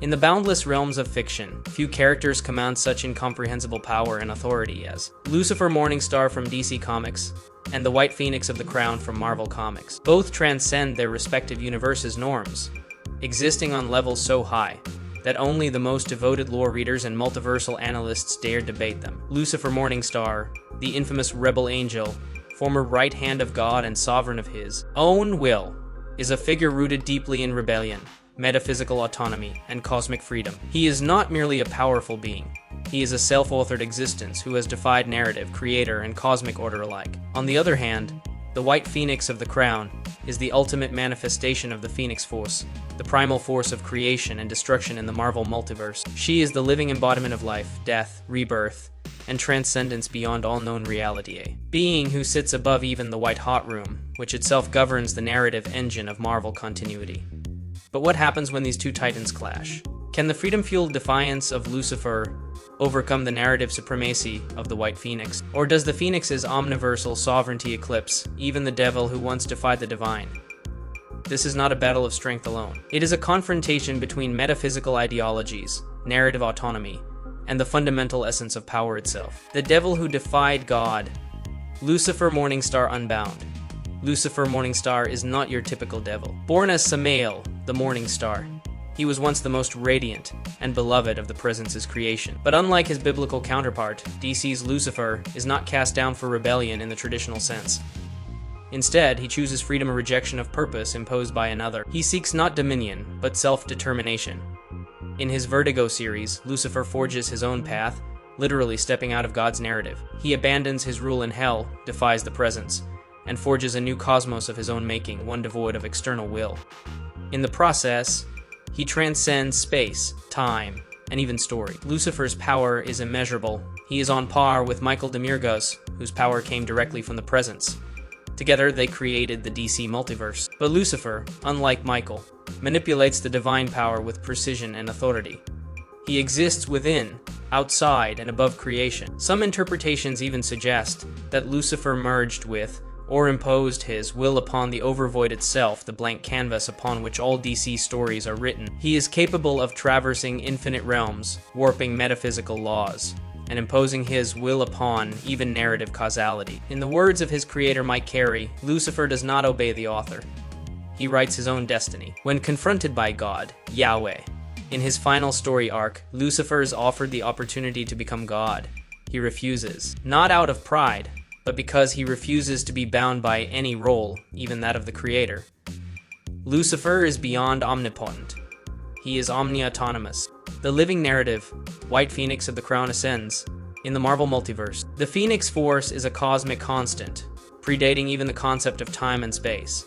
In the boundless realms of fiction, few characters command such incomprehensible power and authority as Lucifer Morningstar from DC Comics and the White Phoenix of the Crown from Marvel Comics. Both transcend their respective universes' norms, existing on levels so high that only the most devoted lore readers and multiversal analysts dare debate them. Lucifer Morningstar, the infamous rebel angel, former right hand of God and sovereign of his own will, is a figure rooted deeply in rebellion, metaphysical autonomy, and cosmic freedom. He is not merely a powerful being. He is a self-authored existence who has defied narrative, creator, and cosmic order alike. On the other hand, the White Phoenix of the Crown is the ultimate manifestation of the Phoenix Force, the primal force of creation and destruction in the Marvel multiverse. She is the living embodiment of life, death, rebirth, and transcendence beyond all known reality, a being who sits above even the White Hot Room, which itself governs the narrative engine of Marvel continuity. But what happens when these two titans clash? Can the freedom-fueled defiance of Lucifer overcome the narrative supremacy of the White Phoenix? Or does the Phoenix's omniversal sovereignty eclipse even the devil who once defied the divine? This is not a battle of strength alone. It is a confrontation between metaphysical ideologies, narrative autonomy, and the fundamental essence of power itself. The devil who defied God. Lucifer Morningstar Unbound. Lucifer Morningstar is not your typical devil. Born as Samael, the Morning Star, he was once the most radiant and beloved of the Presence's creation. But unlike his biblical counterpart, DC's Lucifer is not cast down for rebellion in the traditional sense. Instead, he chooses freedom or rejection of purpose imposed by another. He seeks not dominion, but self-determination. In his Vertigo series, Lucifer forges his own path, literally stepping out of God's narrative. He abandons his rule in hell, defies the Presence, and forges a new cosmos of his own making, one devoid of external will. In the process, he transcends space, time, and even story. Lucifer's power is immeasurable. He is on par with Michael Demiurgos, whose power came directly from the Presence. Together, they created the DC multiverse. But Lucifer, unlike Michael, manipulates the divine power with precision and authority. He exists within, outside, and above creation. Some interpretations even suggest that Lucifer merged with or imposed his will upon the overvoid itself, the blank canvas upon which all DC stories are written. He is capable of traversing infinite realms, warping metaphysical laws, and imposing his will upon even narrative causality. In the words of his creator Mike Carey, Lucifer does not obey the author. He writes his own destiny. When confronted by God, Yahweh, in his final story arc, Lucifer is offered the opportunity to become God. He refuses, not out of pride, but because he refuses to be bound by any role, even that of the creator. Lucifer is beyond omnipotent. He is omni-autonomous. The living narrative, White Phoenix of the Crown ascends, in the Marvel multiverse. The Phoenix Force is a cosmic constant, predating even the concept of time and space.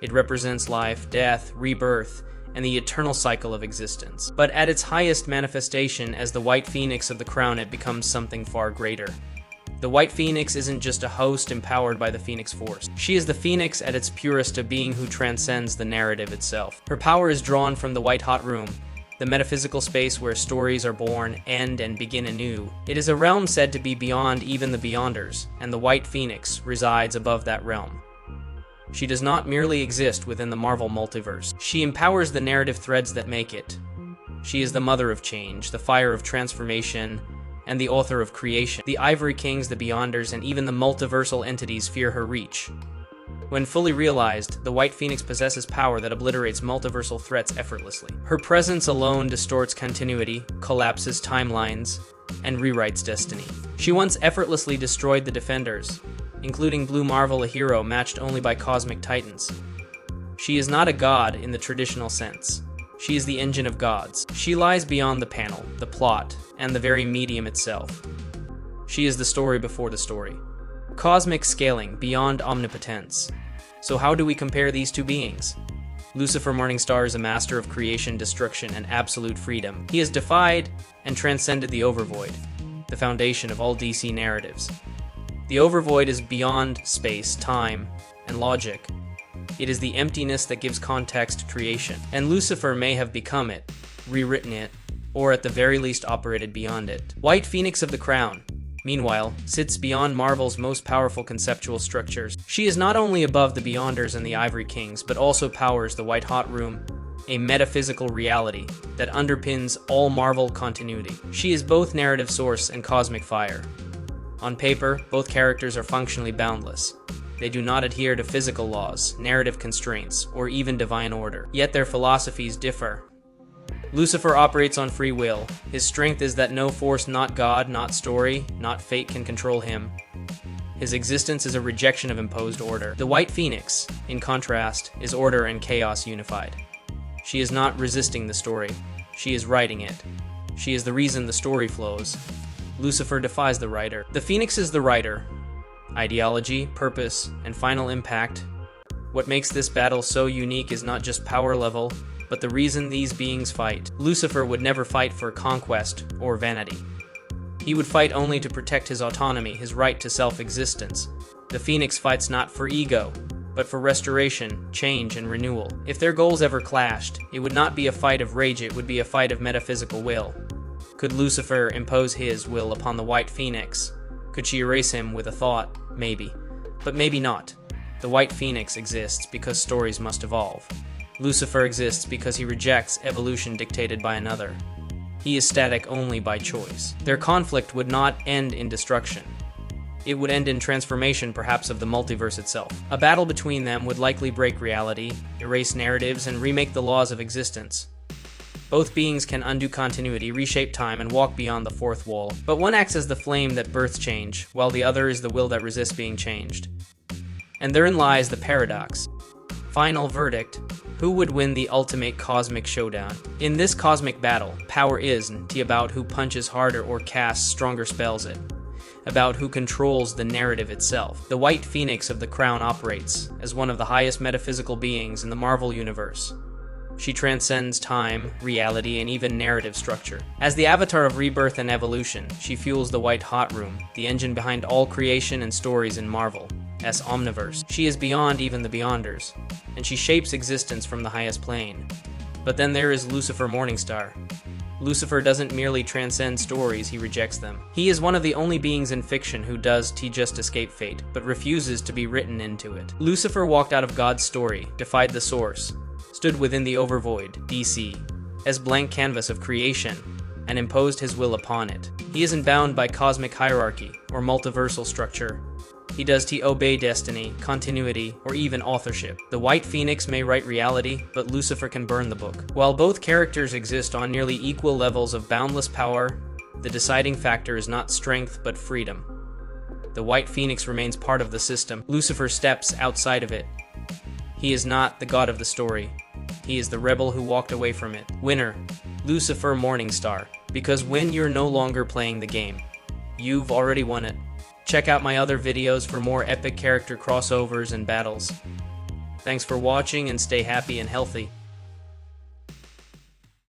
It represents life, death, rebirth, and the eternal cycle of existence. But at its highest manifestation as the White Phoenix of the Crown, it becomes something far greater. The White Phoenix isn't just a host empowered by the Phoenix Force. She is the Phoenix at its purest, a being who transcends the narrative itself. Her power is drawn from the White Hot Room, the metaphysical space where stories are born, end, and begin anew. It is a realm said to be beyond even the Beyonders, and the White Phoenix resides above that realm. She does not merely exist within the Marvel multiverse. She empowers the narrative threads that make it. She is the mother of change, the fire of transformation, and the author of creation. The Ivory Kings, the Beyonders, and even the multiversal entities fear her reach. When fully realized, the White Phoenix possesses power that obliterates multiversal threats effortlessly. Her presence alone distorts continuity, collapses timelines, and rewrites destiny. She once effortlessly destroyed the Defenders, including Blue Marvel, a hero matched only by cosmic titans. She is not a god in the traditional sense. She is the engine of gods. She lies beyond the panel, the plot, and the very medium itself. She is the story before the story. Cosmic scaling beyond omnipotence. So how do we compare these two beings? Lucifer Morningstar is a master of creation, destruction, and absolute freedom. He has defied and transcended the overvoid, the foundation of all DC narratives. The overvoid is beyond space, time, and logic. It is the emptiness that gives context to creation. And Lucifer may have become it, rewritten it, or at the very least operated beyond it. White Phoenix of the Crown, meanwhile, sits beyond Marvel's most powerful conceptual structures. She is not only above the Beyonders and the Ivory Kings, but also powers the White Hot Room, a metaphysical reality that underpins all Marvel continuity. She is both narrative source and cosmic fire. On paper, both characters are functionally boundless. They do not adhere to physical laws, narrative constraints, or even divine order. Yet their philosophies differ. Lucifer operates on free will. His strength is that no force, not God, not story, not fate can control him. His existence is a rejection of imposed order. The White Phoenix, in contrast, is order and chaos unified. She is not resisting the story. She is writing it. She is the reason the story flows. Lucifer defies the writer. The Phoenix is the writer. Ideology, purpose, and final impact. What makes this battle so unique is not just power level, but the reason these beings fight. Lucifer would never fight for conquest or vanity. He would fight only to protect his autonomy, his right to self-existence. The Phoenix fights not for ego, but for restoration, change, and renewal. If their goals ever clashed, it would not be a fight of rage, it would be a fight of metaphysical will. Could Lucifer impose his will upon the White Phoenix? Could she erase him with a thought? Maybe. But maybe not. The White Phoenix exists because stories must evolve. Lucifer exists because he rejects evolution dictated by another. He is static only by choice. Their conflict would not end in destruction. It would end in transformation, perhaps of the multiverse itself. A battle between them would likely break reality, erase narratives, and remake the laws of existence. Both beings can undo continuity, reshape time, and walk beyond the fourth wall. But one acts as the flame that births change, while the other is the will that resists being changed. And therein lies the paradox. Final verdict: who would win the ultimate cosmic showdown? In this cosmic battle, power isn't about who punches harder or casts stronger spells about who controls the narrative itself. The White Phoenix of the Crown operates as one of the highest metaphysical beings in the Marvel Universe. She transcends time, reality, and even narrative structure. As the avatar of rebirth and evolution, she fuels the White Hot Room, the engine behind all creation and stories in Marvel's omniverse. She is beyond even the Beyonders, and she shapes existence from the highest plane. But then there is Lucifer Morningstar. Lucifer doesn't merely transcend stories, he rejects them. He is one of the only beings in fiction who does just escape fate, but refuses to be written into it. Lucifer walked out of God's story, defied the source, stood within the overvoid, DC, as blank canvas of creation, and imposed his will upon it. He isn't bound by cosmic hierarchy or multiversal structure. He does obey destiny, continuity, or even authorship. The White Phoenix may write reality, but Lucifer can burn the book. While both characters exist on nearly equal levels of boundless power, the deciding factor is not strength but freedom. The White Phoenix remains part of the system. Lucifer steps outside of it. He is not the god of the story. He is the rebel who walked away from it. Winner: Lucifer Morningstar. Because when you're no longer playing the game, you've already won it. Check out my other videos for more epic character crossovers and battles. Thanks for watching and stay happy and healthy.